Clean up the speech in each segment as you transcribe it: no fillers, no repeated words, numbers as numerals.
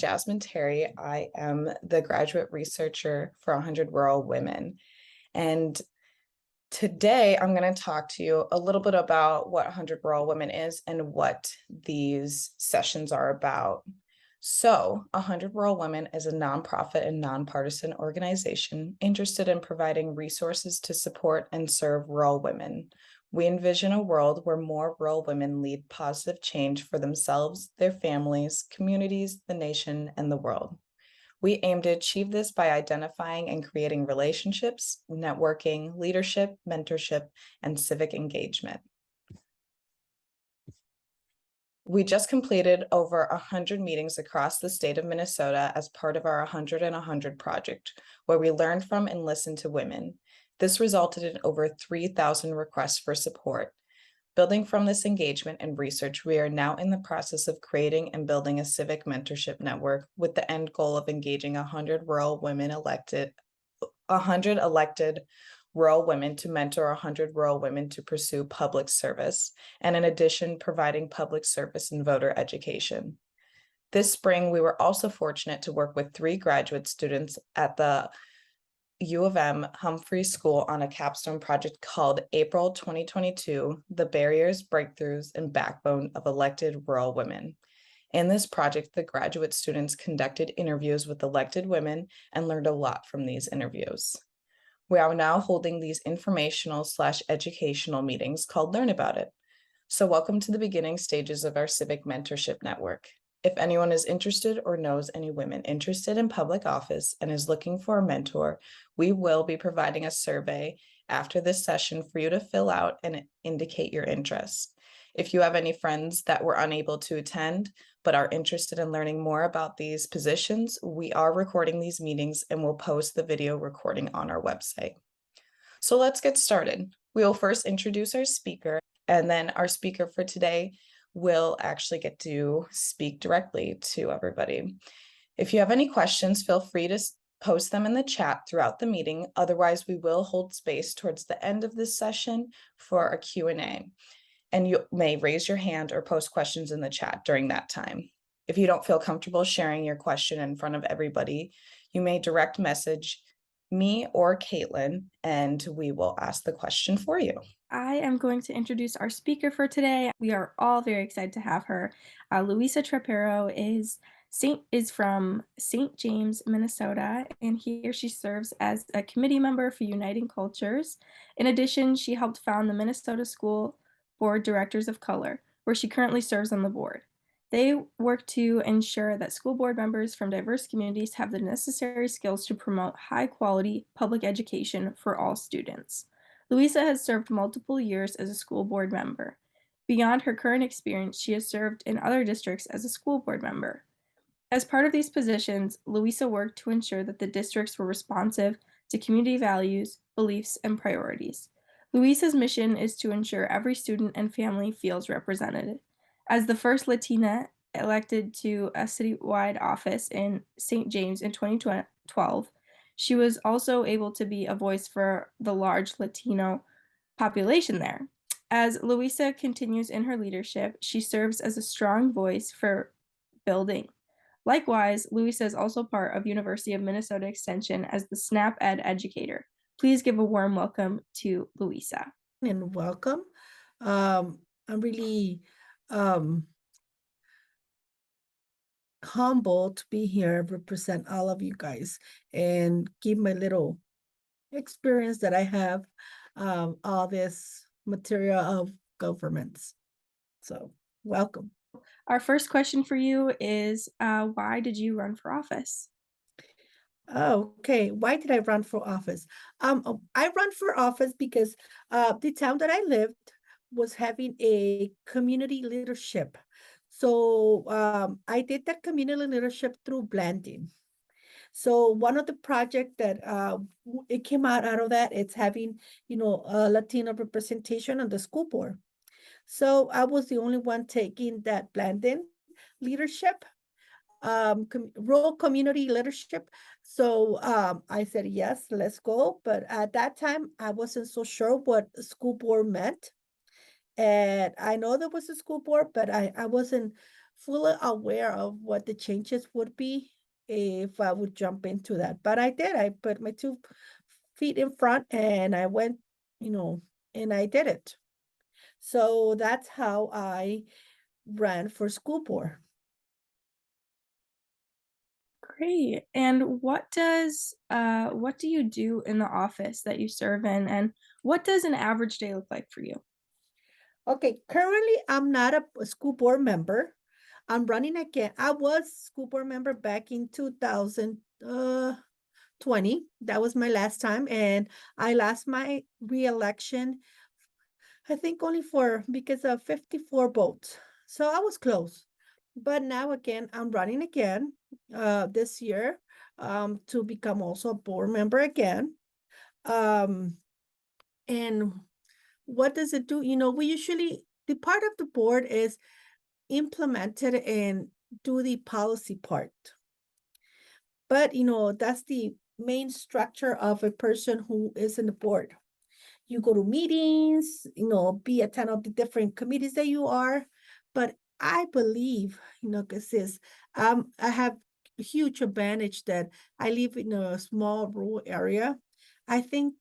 Jasmine Terry. I am the graduate researcher for 100 Rural Women. And today I'm going to talk to you a little bit about what 100 Rural Women is and what these sessions are about. So, 100 Rural Women is a nonprofit and nonpartisan organization interested in providing resources to support and serve rural women. We envision a world where more rural women lead positive change for themselves, their families, communities, the nation, and the world. We aim to achieve this by identifying and creating relationships, networking, leadership, mentorship, and civic engagement. We just completed over 100 meetings across the state of Minnesota as part of our 100 and 100 project, where we learned from and listened to women. This resulted in over 3,000 requests for support. Building from this engagement and research, we are now in the process of creating and building a civic mentorship network with the end goal of engaging 100 elected rural women to mentor 100 rural women to pursue public service, and in addition, providing public service and voter education. This spring, we were also fortunate to work with 3 graduate students at the U of M Humphrey School on a capstone project called April 2022, The Barriers, Breakthroughs, and Backbone of Elected Rural Women. In this project, the graduate students conducted interviews with elected women and learned a lot from these interviews. We are now holding these informational/educational meetings called Learn About It. So welcome to the beginning stages of our Civic Mentorship Network. If anyone is interested or knows any women interested in public office and is looking for a mentor, we will be providing a survey after this session for you to fill out and indicate your interest. If you have any friends that were unable to attend but are interested in learning more about these positions, we are recording these meetings and will post the video recording on our website. So let's get started. We will first introduce our speaker, and then our speaker for today will actually get to speak directly to everybody. If you have any questions, feel free to post them in the chat throughout the meeting. Otherwise, we will hold space towards the end of this session for a Q&A. And you may raise your hand or post questions in the chat during that time. If you don't feel comfortable sharing your question in front of everybody, you may direct message me or Caitlin, and we will ask the question for you. I am going to introduce our speaker for today. We are all very excited to have her. Luisa Trapero is from St. James, Minnesota, and here she serves as a committee member for Uniting Cultures. In addition, she helped found the Minnesota School Board Directors of Color, where she currently serves on the board. They work to ensure that school board members from diverse communities have the necessary skills to promote high-quality public education for all students. Luisa has served multiple years as a school board member. Beyond her current experience, she has served in other districts as a school board member. As part of these positions, Luisa worked to ensure that the districts were responsive to community values, beliefs, and priorities. Luisa's mission is to ensure every student and family feels represented. As the first Latina elected to a citywide office in St. James in 2012, she was also able to be a voice for the large Latino population there. As Luisa continues in her leadership, she serves as a strong voice for building. Likewise, Luisa is also part of University of Minnesota Extension as the SNAP Ed educator. Please give a warm welcome to Luisa. And welcome. I'm really humbled to be here, represent all of you guys, and give my little experience that I have, all this material of governments. So welcome. Our first question for you is, why did you run for office? Okay, why did I run for office? I run for office because the town that I lived was having a community leadership. So I did that community leadership through blending. So one of the projects that it came out of that, it's having, a Latino representation on the school board. So I was the only one taking that blending leadership, rural community leadership. So I said, yes, let's go. But at that time, I wasn't so sure what the school board meant. And I know there was a school board, but I wasn't fully aware of what the changes would be if I would jump into that. But I did. I put my 2 feet in front and I went, you know, and I did it. So that's how I ran for school board. Great. And what do you do in the office that you serve in, and what does an average day look like for you? Okay, currently I'm not a school board member. I'm running again. I was school board member back in 2020. That was my last time, and I lost my re-election, I think only for because of 54 votes. So I was close. But now again, I'm running again this year to become also a board member again. Um, and what does it do? We usually, the part of the board is implemented and do the policy part. But, that's the main structure of a person who is in the board. You go to meetings, be attend of the different committees that you are. But I believe, because this, I have a huge advantage that I live in a small rural area. I think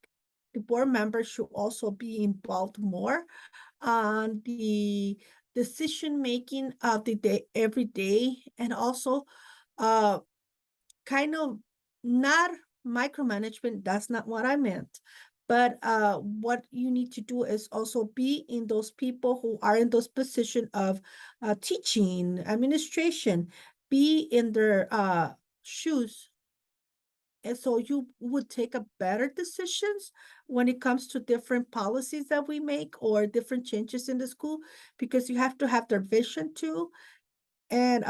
the board members should also be involved more on the decision making of the day every day, and also uh kind of not micromanagement. That's not what I meant. But what you need to do is also be in those people who are in those position of teaching, administration, be in their shoes. And so you would take a better decisions when it comes to different policies that we make or different changes in the school, because you have to have their vision too. And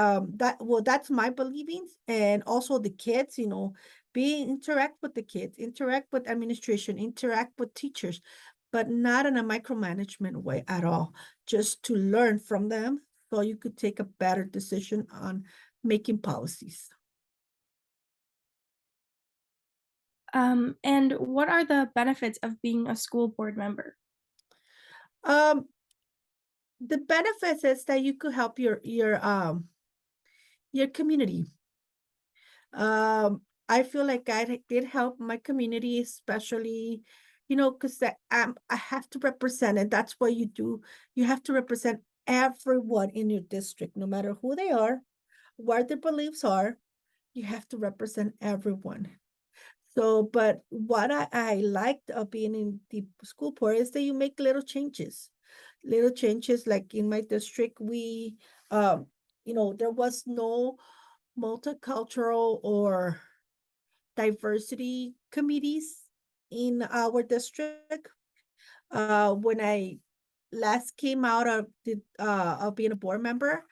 that's my believings. And also the kids, interact with the kids, interact with administration, interact with teachers, but not in a micromanagement way at all, just to learn from them so you could take a better decision on making policies. And what are the benefits of being a school board member? Um, the benefits is that you could help your community. I feel like I did help my community, especially, because I have to represent, and that's what you do. You have to represent everyone in your district, no matter who they are, what their beliefs are. You have to represent everyone. So, but what I liked of being in the school board is that you make little changes. Like in my district, there was no multicultural or diversity committees in our district. When I last came out of being a board member,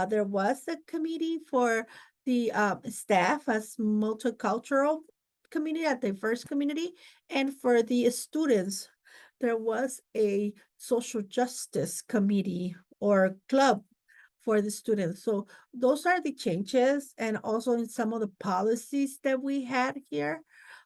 there was a committee for the staff as multicultural community, a diverse community, and for the students, there was a social justice committee or club for the students. So those are the changes, and also in some of the policies that we had here.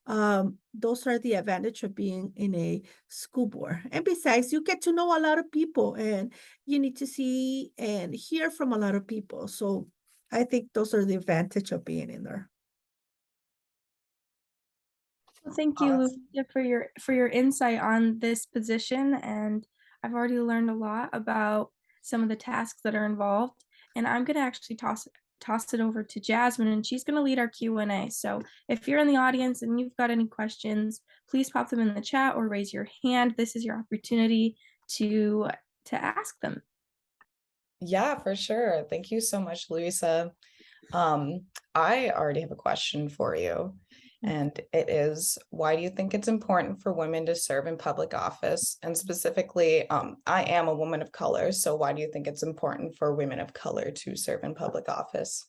Those are the advantage of being in a school board. And besides, you get to know a lot of people, and you need to see and hear from a lot of people. So I think those are the advantage of being in there. Well, thank you, Lucia, for your insight on this position, and I've already learned a lot about some of the tasks that are involved. And I'm gonna actually toss it over to Jasmine, and she's gonna lead our Q&A. So if you're in the audience and you've got any questions, please pop them in the chat or raise your hand. This is your opportunity to ask them. Yeah, for sure. Thank you so much, Luisa. I already have a question for you, and it is, why do you think it's important for women to serve in public office? And specifically, I am a woman of color, so why do you think it's important for women of color to serve in public office?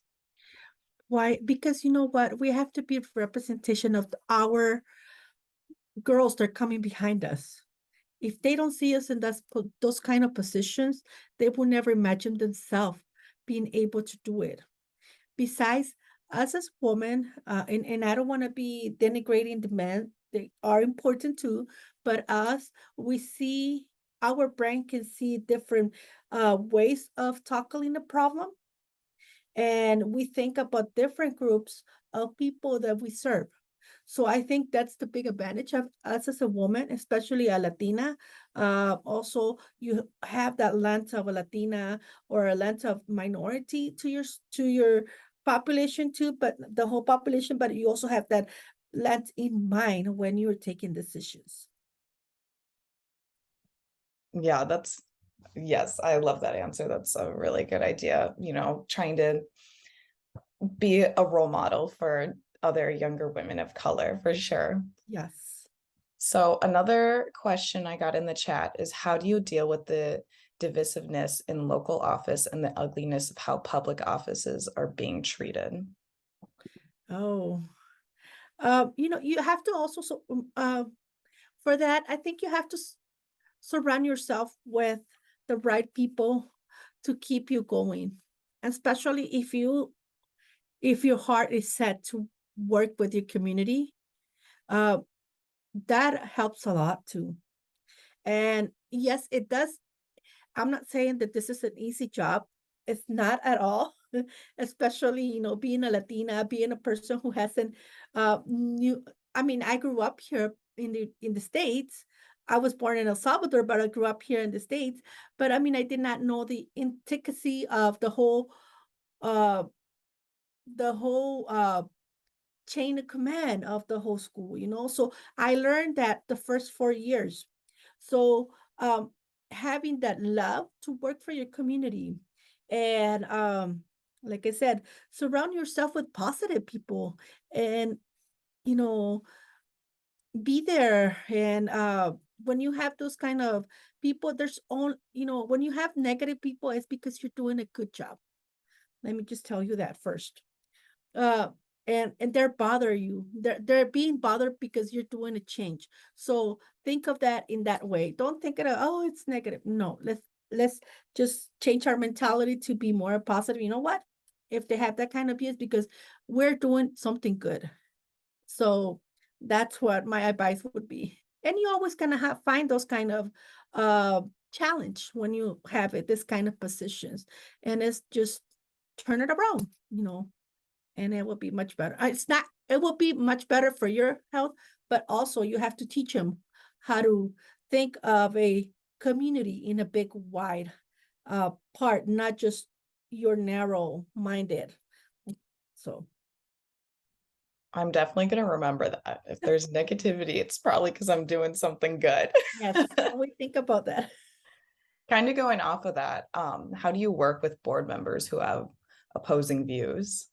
Why? Because you know what? We have to be a representation of our girls that are coming behind us. If they don't see us in those kind of positions, they will never imagine themselves being able to do it. Besides, us as women, and I don't want to be denigrating the men, they are important too, but us, we see, our brain can see different ways of tackling the problem. and we think about different groups of people that we serve. So I think that's the big advantage of us as a woman, especially a Latina. Also, you have that lens of a Latina or a lens of minority to your population too, but the whole population. But you also have that lens in mind when you're taking decisions. Yeah, yes, I love that answer. That's a really good idea. Trying to be a role model for other younger women of color for sure. Yes. So another question I got in the chat is, how do you deal with the divisiveness in local office and the ugliness of how public offices are being treated? Oh, you have to also, for that, I think you have to surround yourself with the right people to keep you going, especially if your heart is set to work with your community. uh that helps a lot too. And yes, it does. I'm not saying that this is an easy job. It's not at all. Especially, being a Latina, being a person who hasn't knew. I mean, I grew up here in the States. I was born in El Salvador, but I grew up here in the States. But I mean, I did not know the intricacy of uh the whole chain of command of the whole school. So I learned that the first 4 years. So having that love to work for your community, and like I said, surround yourself with positive people, and you know be there. And when you have those kind of people, there's all when you have negative people, it's because you're doing a good job. Let me just tell you that first. uh and they're bother you, they're being bothered because you're doing a change. So think of that in that way. Don't think of, oh, it's negative. No, let's just change our mentality to be more positive. You know what, if they have that kind of views, because we're doing something good. So that's what my advice would be. And you always gonna find those kind of uh challenge when you have it, this kind of positions. And it's just turn it around. And it will be much better. It's not, it will be much better for your health, but also you have to teach them how to think of a community in a big, wide part, not just your narrow minded. So, I'm definitely going to remember that. If there's negativity, it's probably because I'm doing something good. yes, always think about that. Kind of going off of that, how do you work with board members who have opposing views?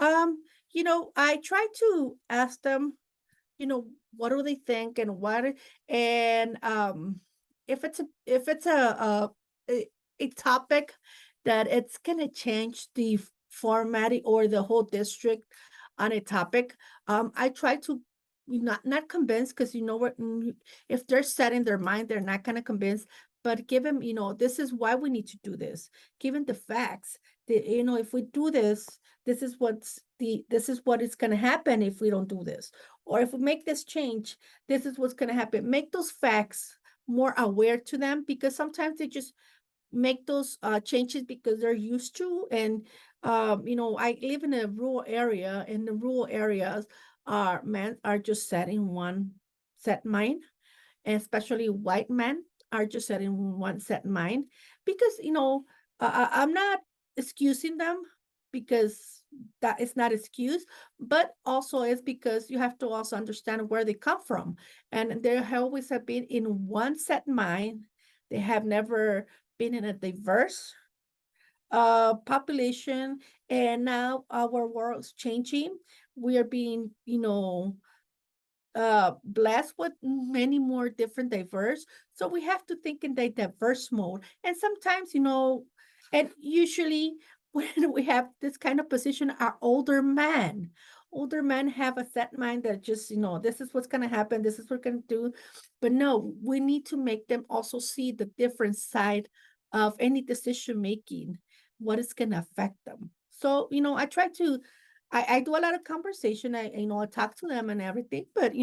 I try to ask them, what do they think, and if it's a topic that it's gonna change the formatting or the whole district on a topic. I try to not convince, because what, if they're set in their mind, they're not gonna convince, but give them, this is why we need to do this. Given the facts that, if we do this, this is what is gonna happen if we don't do this. Or if we make this change, this is what's gonna happen. Make those facts more aware to them, because sometimes they just make those changes because they're used to. And I live in a rural area, and the rural areas men are just set in one set mind, and especially white men are just set in one set mind. Because I'm not excusing them, because that is not excuse, but also it's because you have to also understand where they come from. And they always have been in one set mind. They have never been in a diverse population. And now our world's changing. We are being blessed with many more different diverse. So we have to think in the diverse mode. And sometimes, and usually when we have this kind of position, are older men have a set mind that just, this is what's going to happen, this is what we're going to do. But no, we need to make them also see the different side of any decision making, what is going to affect them. So I try to, I do a lot of conversation. I talk to them and everything, but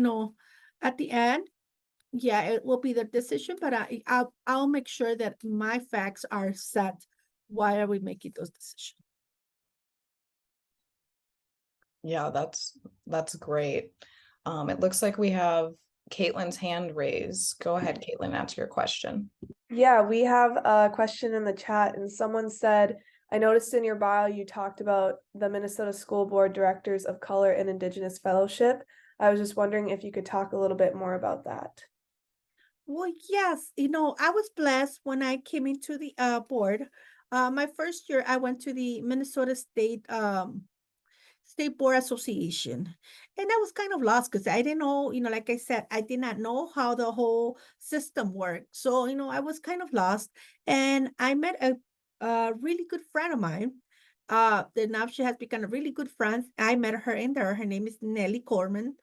at the end, yeah, it will be the decision. But I'll make sure that my facts are set. Why are we making those decisions? Yeah, that's great. It looks like we have Caitlin's hand raised. Go ahead, Caitlin, answer your question. Yeah, we have a question in the chat, and someone said, I noticed in your bio you talked about the Minnesota School Board Directors of Color and Indigenous Fellowship. I was just wondering if you could talk a little bit more about that. Well, yes, I was blessed when I came into the board. My first year, I went to the Minnesota State Board Association. And I was kind of lost because I didn't know, like I said, I did not know how the whole system worked. So, I was kind of lost. And I met a really good friend of mine. That now she has become a really good friend. I met her in there. Her name is Nellie Corman.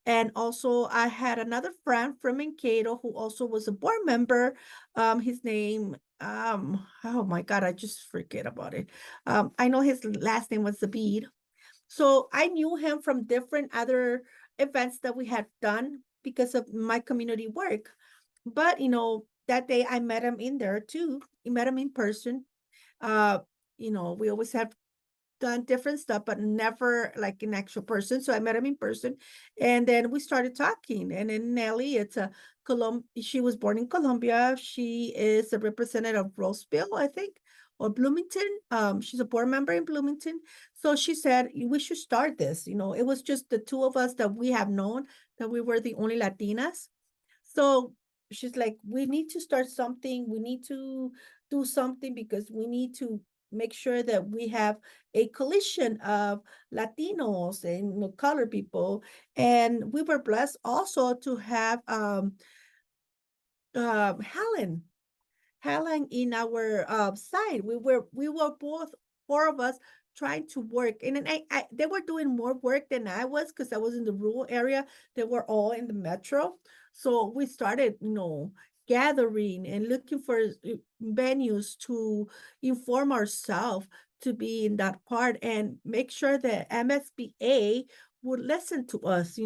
And also I had another friend from Mankato who also was a board member. His name, oh my God, I just forget about it. I know his last name was Zabid. So I knew him from different other events that we had done because of my community work. But that day I met him in there too. I met him in person. Uh, we always have done different stuff, but never like an actual person. So I met him in person, and then we started talking. And then Nellie, she was born in Colombia. She is a representative of Roseville, I think, or Bloomington. She's a board member in Bloomington. So she said we should start this. It was just the two of us that we have known, that we were the only Latinas. So she's like, we need to start something. We need to do something because we need to make sure that we have a coalition of Latinos and colored people. And we were blessed also to have Helen in our side. We were both, four of us, trying to work. And then they were doing more work than I was because I was in the rural area. They were all in the metro. So we started, gathering and looking for venues to inform ourselves to be in that part and make sure that MSBA would listen to us,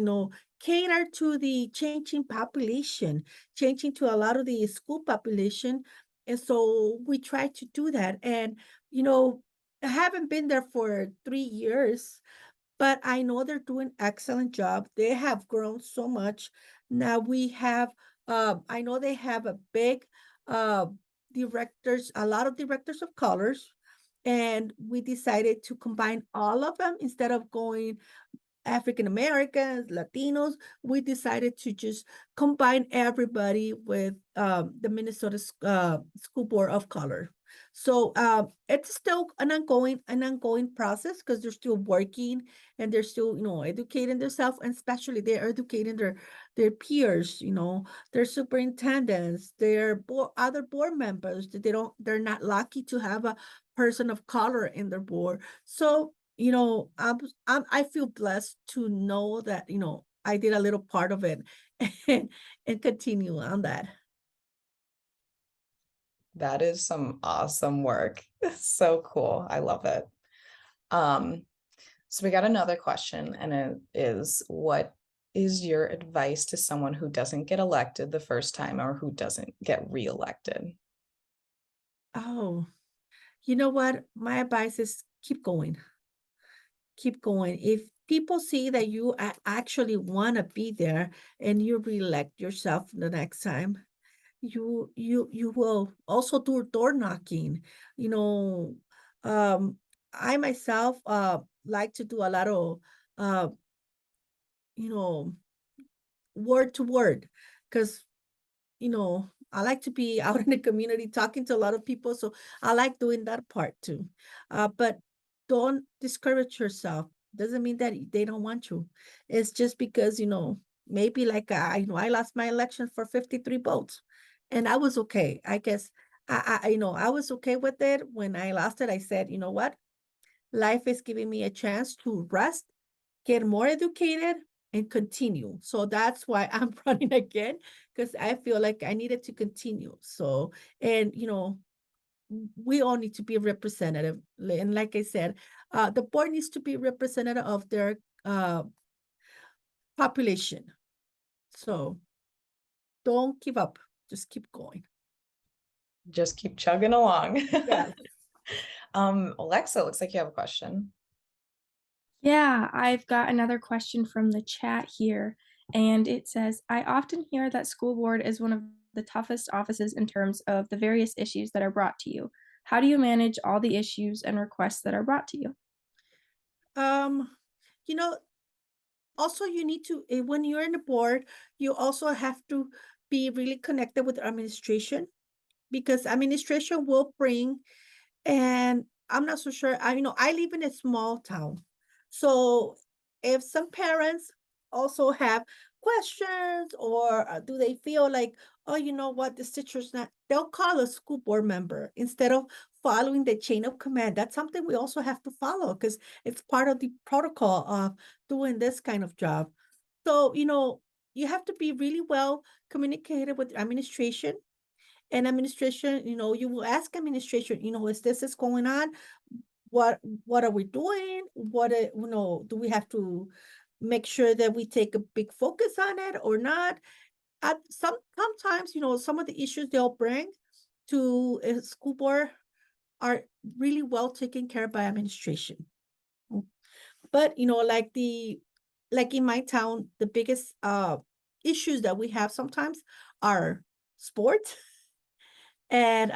cater to the changing population, changing to a lot of the school population. And so we try to do that. And, I haven't been there for 3 years, but I know they're doing excellent job. They have grown so much. Now we have, I know they have a big uh, a lot of directors of colors. And we decided to combine all of them instead of going African Americans, Latinos. We decided to just combine everybody with the Minnesota School Board of Color. So it's still an ongoing process because they're still working and they're still educating themselves, and especially they're educating their peers, their superintendents, their other board members that they're not lucky to have a person of color in their board. So I feel blessed to know that, I did a little part of it and continue on that. That is some awesome work. So cool. I love it. So we got another question, and it is, what is your advice to someone who doesn't get elected the first time or who doesn't get reelected? Oh, you know what? My advice is keep going. Keep going. If people see that you actually want to be there and you reelect yourself the next time, you will also do door knocking. You know, I myself like to do a lot of uh, you know, word to word, because I like to be out in the community talking to a lot of people. So I like doing that part too. But don't discourage yourself. Doesn't mean that they don't want you. It's just because, maybe like I lost my election for 53 votes and I was okay. I guess I was okay with it. When I lost it, I said, you know what? Life is giving me a chance to rest, get more educated, and continue. So that's why I'm running again, because I feel like I needed to continue. So, and we all need to be representative. And like I said, the board needs to be representative of their population. So don't give up. Just keep going. Just keep chugging along. Yes. Alexa, looks like you have a question. Yeah, I've got another question from the chat here, and it says, I often hear that school board is one of the toughest offices in terms of the various issues that are brought to you. How do you manage all the issues and requests that are brought to you? Um, you know, also you need to, when you're in the board, you also have to be really connected with administration, because administration will bring, and I'm not so sure, I live in a small town. So if some parents also have questions, or do they feel like, oh, you know what, this teacher's not, they'll call a school board member instead of following the chain of command. That's something we also have to follow, because it's part of the protocol of doing this kind of job. So, you have to be really well communicated with administration, and administration, you will ask administration, is this is going on? What are we doing? Do we have to make sure that we take a big focus on it or not? Sometimes, some of the issues they'll bring to a school board are really well taken care of by administration. But, like in my town, the biggest issues that we have sometimes are sports, and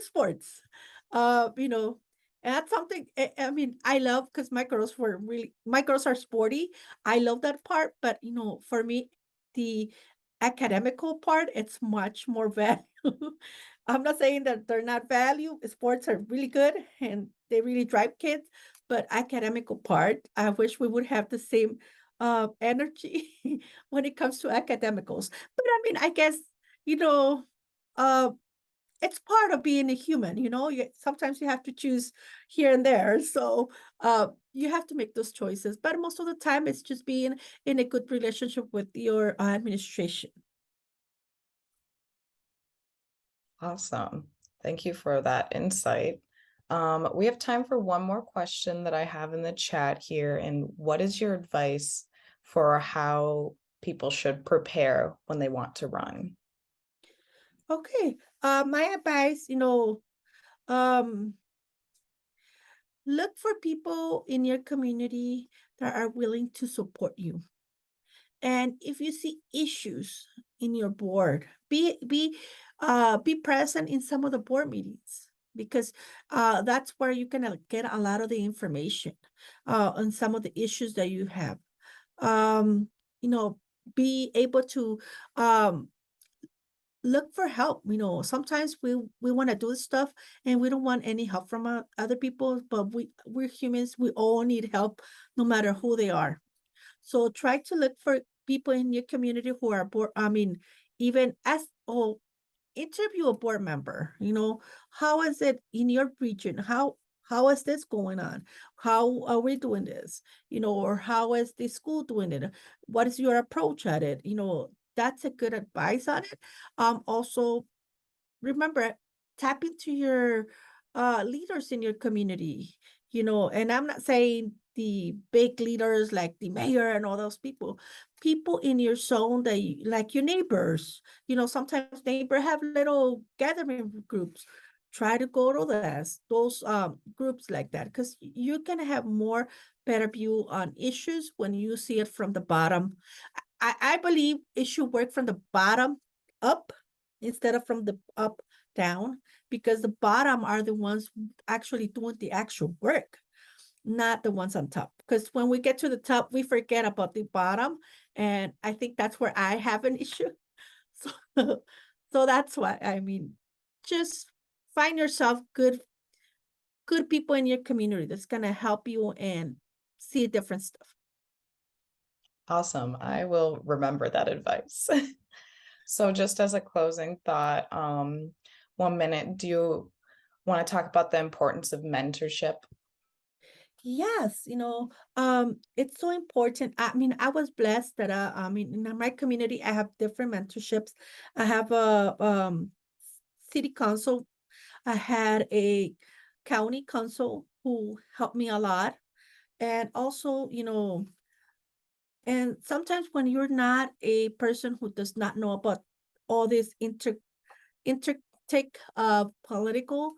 sports. You know, and that's something, I mean, I love, because my girls are sporty. I love that part, but for me, the academical part, it's much more value. I'm not saying that they're not value. Sports are really good and they really drive kids, but academical part, I wish we would have the same energy when it comes to academicals. But I mean, I guess, you know, uh, it's part of being a human, sometimes you have to choose here and there. So you have to make those choices. But most of the time, it's just being in a good relationship with your administration. Awesome. Thank you for that insight. We have time for one more question that I have in the chat here. And what is your advice for how people should prepare when they want to run? Okay. My advice, um, look for people in your community that are willing to support you. And if you see issues in your board, be present in some of the board meetings, because that's where you can get a lot of the information on some of the issues that you have. Um, you know, be able to look for help. Sometimes we want to do stuff and we don't want any help from other people, but we're humans. We all need help, no matter who they are. So try to look for people in your community who are board. I mean, even interview a board member. How is it in your region? How is this going on? How are we doing this? Or how is the school doing it? What is your approach at it? That's a good advice on it. Also, remember, tap into your leaders in your community, and I'm not saying the big leaders like the mayor and all those people in your zone, that like your neighbors. Sometimes neighbors have little gathering groups. Try to go to those groups like that, because you're gonna have more better view on issues when you see it from the bottom. I believe it should work from the bottom up instead of from the up down, because the bottom are the ones actually doing the actual work, not the ones on top. Because when we get to the top, we forget about the bottom. And I think that's where I have an issue. So, so that's why, I mean, just find yourself good people in your community that's gonna help you and see different stuff. Awesome. I will remember that advice. So just as a closing thought, 1 minute, do you want to talk about the importance of mentorship? Yes, it's so important. I mean, I was blessed that in my community, I have different mentorships. I have a city council. I had a county council who helped me a lot. And also, and sometimes when you're not a person who does not know about all this intake political,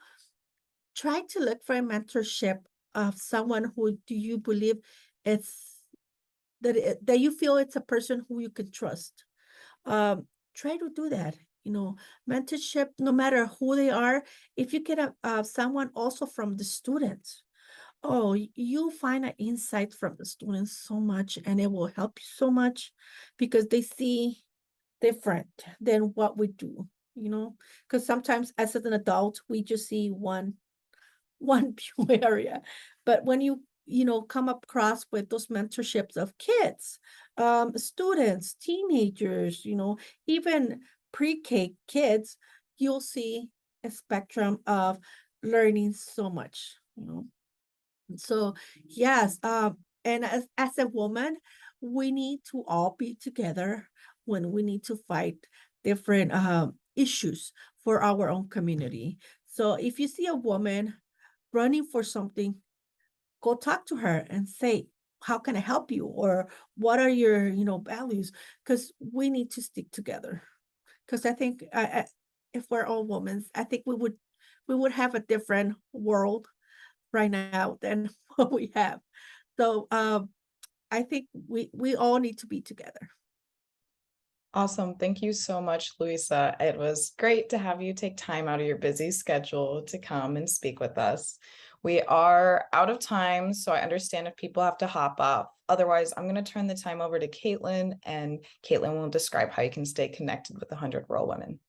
try to look for a mentorship someone who do you believe it's that you feel it's a person who you can trust. Try to do that. Mentorship, no matter who they are, if you get someone also from the students, oh, you'll find an insight from the students so much, and it will help you so much because they see different than what we do, because sometimes as an adult, we just see one view area. But when you come across with those mentorships of kids, students, teenagers, even pre-K kids, you'll see a spectrum of learning so much. So yes, and as a woman, we need to all be together when we need to fight different issues for our own community. So if you see a woman running for something, go talk to her and say, how can I help you? Or what are your, values? Because we need to stick together. Because I think if we're all women, I think we would have a different world right now than what we have. So I think we all need to be together. Awesome. Thank you so much, Luisa. It was great to have you take time out of your busy schedule to come and speak with us. We are out of time, so I understand if people have to hop off. Otherwise, I'm going to turn the time over to Caitlin, and Caitlin will describe how you can stay connected with 100 Rural Women.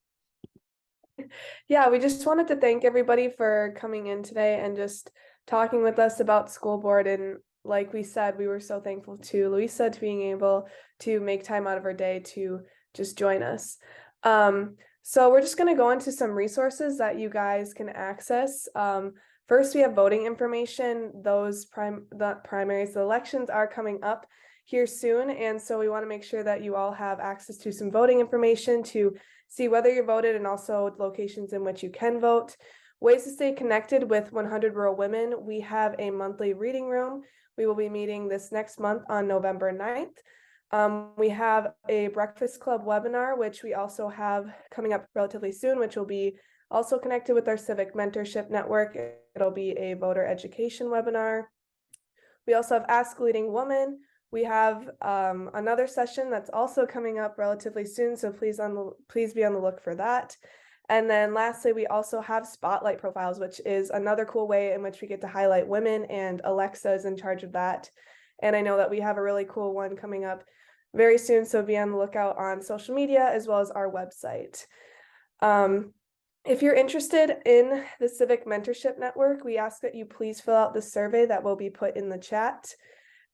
Yeah, we just wanted to thank everybody for coming in today and just talking with us about school board. And like we said, we were so thankful to Luisa to being able to make time out of her day to just join us. So we're just going to go into some resources that you guys can access. First, we have voting information. The primaries, the elections are coming up here soon. And so we want to make sure that you all have access to some voting information to see whether you voted and also locations in which you can vote. Ways to stay connected with 100 Rural Women. We have a monthly reading room. We will be meeting this next month on November 9th. We have a Breakfast Club webinar, which we also have coming up relatively soon, which will be also connected with our Civic Mentorship Network. It'll be a voter education webinar. We also have Ask a Leading Woman. We have another session that's also coming up relatively soon, so please be on the look for that. And then lastly, we also have Spotlight Profiles, which is another cool way in which we get to highlight women, and Alexa is in charge of that. And I know that we have a really cool one coming up very soon, so be on the lookout on social media as well as our website. If you're interested in the Civic Mentorship Network, we ask that you please fill out the survey that will be put in the chat.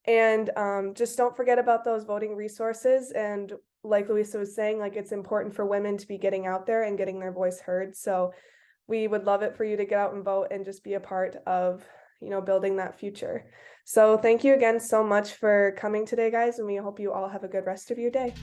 And just don't forget about those voting resources. And like Luisa was saying, it's important for women to be getting out there and getting their voice heard. So we would love it for you to get out and vote and just be a part of, building that future. So thank you again so much for coming today, guys. And we hope you all have a good rest of your day.